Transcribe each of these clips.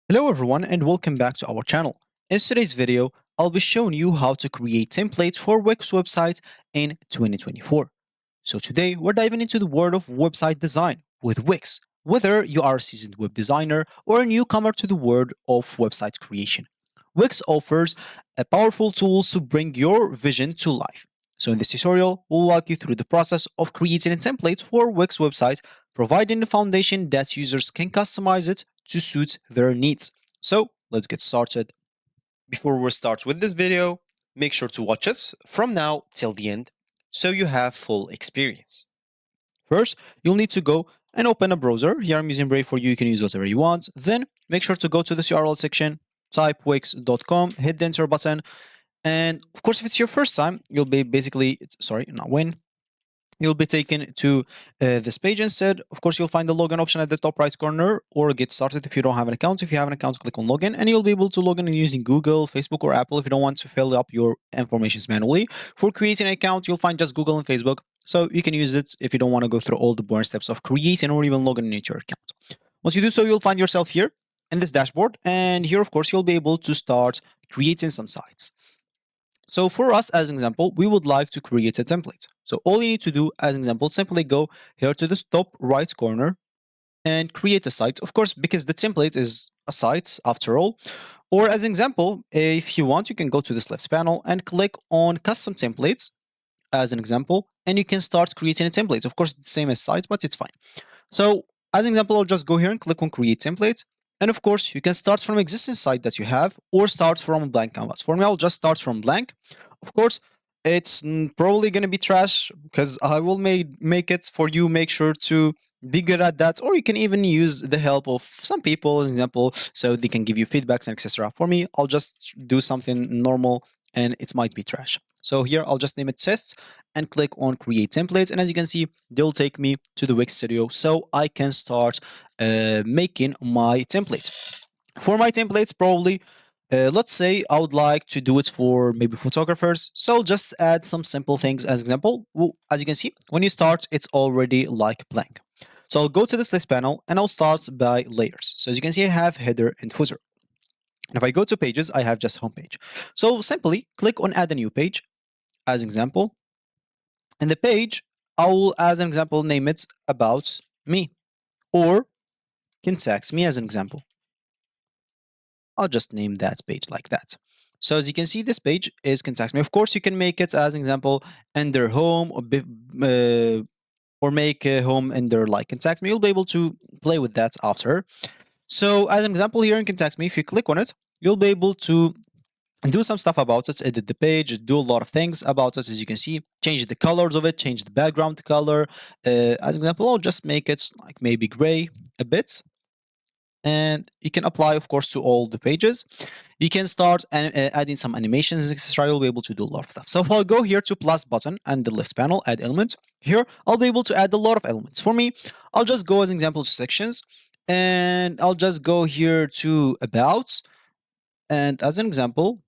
Hello everyone and welcome back to our channel. In today's video, I'll be showing you how to create templates for Wix websites in 2024. So today, we're diving into the world of website design with Wix, whether you are a seasoned web designer or a newcomer to the world of website creation. Wix offers powerful tools to bring your vision to life. So in this tutorial, we'll walk you through the process of creating a template for Wix website, providing the foundation that users can customize it to suit their needs. So let's get started. Before we start with this video, make sure to watch it from now till the end so you have full experience. First, you'll need to go and open a browser. Here I'm using Brave for you, you can use whatever you want. Then make sure to go to this URL section, type wix.com, hit the enter button. And of course, if it's your first time, you'll be basically, sorry, not when, you'll be taken to this page instead. Of course, you'll find the login option at the top right corner or get started if you don't have an account. If you have an account, click on login and you'll be able to log in using Google, Facebook, or Apple if you don't want to fill up your information manually. For creating an account, you'll find just Google and Facebook. So you can use it if you don't want to go through all the boring steps of creating or even logging into your account. Once you do so, you'll find yourself here in this dashboard. And here, of course, you'll be able to start creating some sites. So for us, as an example, we would like to create a template. So all you need to do, as an example, simply go here to the top right corner and create a site. Of course, because the template is a site after all. Or as an example, if you want, you can go to this left panel and click on custom templates as an example, and you can start creating a template. Of course, it's the same as site, but it's fine. So as an example, I'll just go here and click on create template. And of course, you can start from existing site that you have or start from a blank canvas. For me, I'll just start from blank. Of course, it's probably going to be trash because I will make it for you. Make sure to be good at that, or you can even use the help of some people, an example, so they can give you feedbacks and etc. For me, I'll just do something normal and it might be trash. So here, I'll just name it tests and click on create templates. And as you can see, they'll take me to the Wix Studio so I can start making my template. For my templates, probably, let's say I would like to do it for maybe photographers. So I'll just add some simple things as example. Well, as you can see, when you start, it's already like blank. So I'll go to this list panel and I'll start by layers. So as you can see, I have header and footer. And if I go to pages, I have just homepage. So simply click on add a new page as an example. And the page, I will, as an example, name it about me or contact me as an example. I'll just name that page like that. So as you can see, this page is contact me. Of course, you can make it as an example under home or make a home under like contact me. You'll be able to play with that after. So as an example here in contact me, if you click on it, you'll be able to do some stuff about it, edit the page, do a lot of things about it. As you can see, change the colors of it, change the background color. As an example, I'll just make it like maybe gray a bit. And you can apply, of course, to all the pages. You can start adding some animations, etc. You'll be able to do a lot of stuff. So if I'll go here to plus button and the left panel, add element, here, I'll be able to add a lot of elements. For me, I'll just go as an example to sections, and I'll just go here to about, and as an example,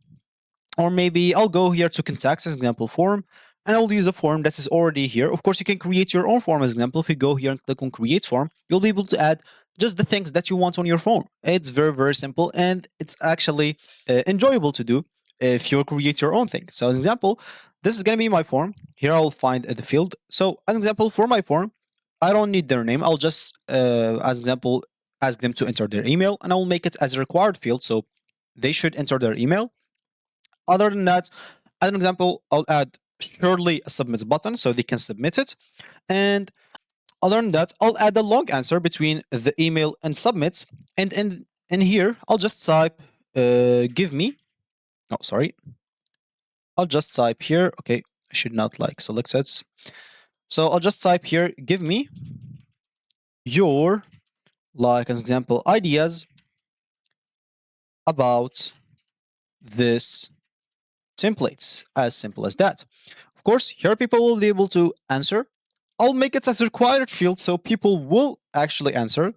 or maybe I'll go here to contacts as example form, and I'll use a form that is already here. Of course, you can create your own form as example. If you go here and click on create form, you'll be able to add just the things that you want on your form. It's very, very simple, and it's actually enjoyable to do if you create your own thing. So as an example, this is going to be my form. Here I'll find the field. So as an example, for my form, I don't need their name. I'll just, as example, ask them to enter their email, and I will make it as a required field. So they should enter their email. Other than that, as an example, I'll add surely a submit button so they can submit it. And other than that, I'll add a long answer between the email and submit. And in here, I'll just type give me. Oh, sorry. I'll just type here. Okay, I should not like select it. So I'll just type here, give me your, like as example, ideas about this templates, as simple as that. Of course, here people will be able to answer. I'll make it as a required field so people will actually answer.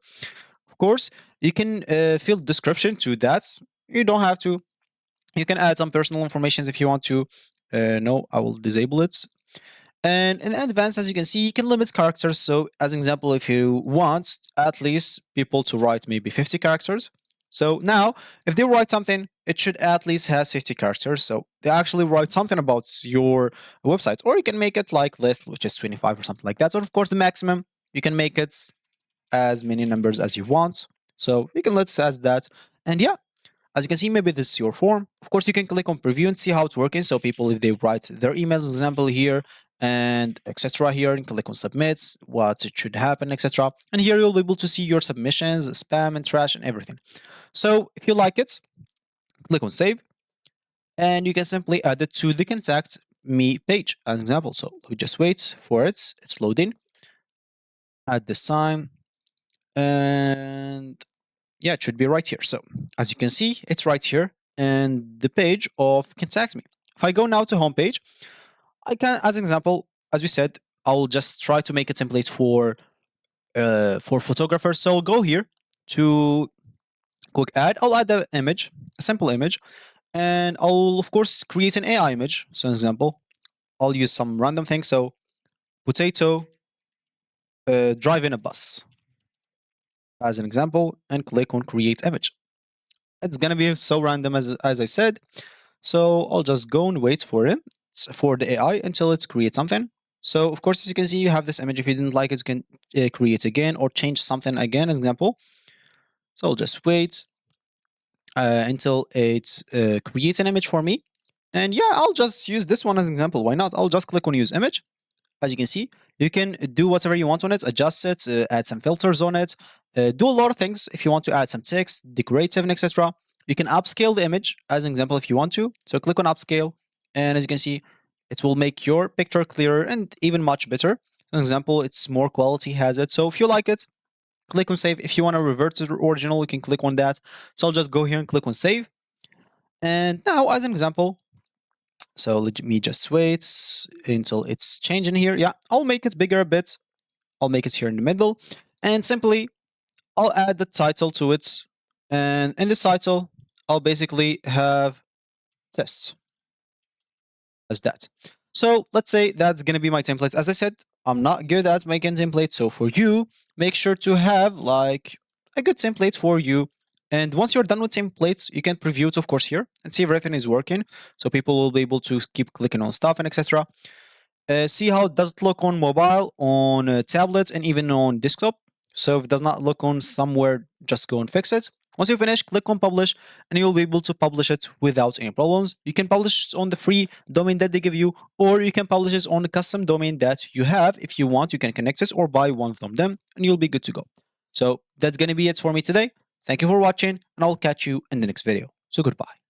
Of course, you can fill description to that. You don't have to. You can add some personal information if you want to. No, I will disable it. And in advanced, as you can see, you can limit characters. So as an example, if you want at least people to write maybe 50 characters, So now, if they write something, it should at least has 50 characters. So they actually write something about your website, or you can make it like list, which is 25 or something like that. So of course, the maximum you can make it as many numbers as you want. So you can let's as that. And yeah, as you can see, maybe this is your form. Of course, you can click on preview and see how it's working. So people, if they write their emails, example here, and etc. here, and click on submits, what it should happen, etc. And here you'll be able to see your submissions, spam and trash and everything. So if you like it, click on save, and you can simply add it to the contact me page as an example. So we just wait for it. It's loading at this time. And yeah, it should be right here. So as you can see, it's right here and the page of contact me. If I go now to homepage, I can, as an example, as we said, I'll just try to make a template for photographers. So I'll go here to quick add. I'll add the image, a simple image, and I'll of course create an AI image. So an example, I'll use some random thing. So potato driving a bus as an example, and click on create image. It's gonna be so random as I said. So I'll just go and wait for it for the AI until it creates something. So of course, as you can see, you have this image. If you didn't like it, you can create again or change something again, as example. So I'll just wait until it creates an image for me. And yeah, I'll just use this one as an example. Why not? I'll just click on use image. As you can see, you can do whatever you want on it, adjust it, add some filters on it, do a lot of things. If you want to add some text, decorative, and etc. You can upscale the image as an example if you want to. So click on upscale, and as you can see, it will make your picture clearer and even much better. For example, it's more quality has it. So if you like it, click on save. If you want to revert to the original, you can click on that. So I'll just go here and click on save. And now, as an example, so let me just wait until it's changing here. Yeah, I'll make it bigger a bit. I'll make it here in the middle. And simply, I'll add the title to it. And in this title, I'll basically have tests as that. So let's say that's going to be my templates. As I said, I'm not good at making templates. So for you, make sure to have like a good template for you. And once you're done with templates, you can preview it, of course, here and see if everything is working. So people will be able to keep clicking on stuff and etc. See how it does it look on mobile, on tablets, and even on desktop. So if it does not look on somewhere, just go and fix it. Once you finish, click on publish, and you'll be able to publish it without any problems. You can publish it on the free domain that they give you, or you can publish it on the custom domain that you have. If you want, you can connect it or buy one from them, and you'll be good to go. So that's going to be it for me today. Thank you for watching, and I'll catch you in the next video. So goodbye.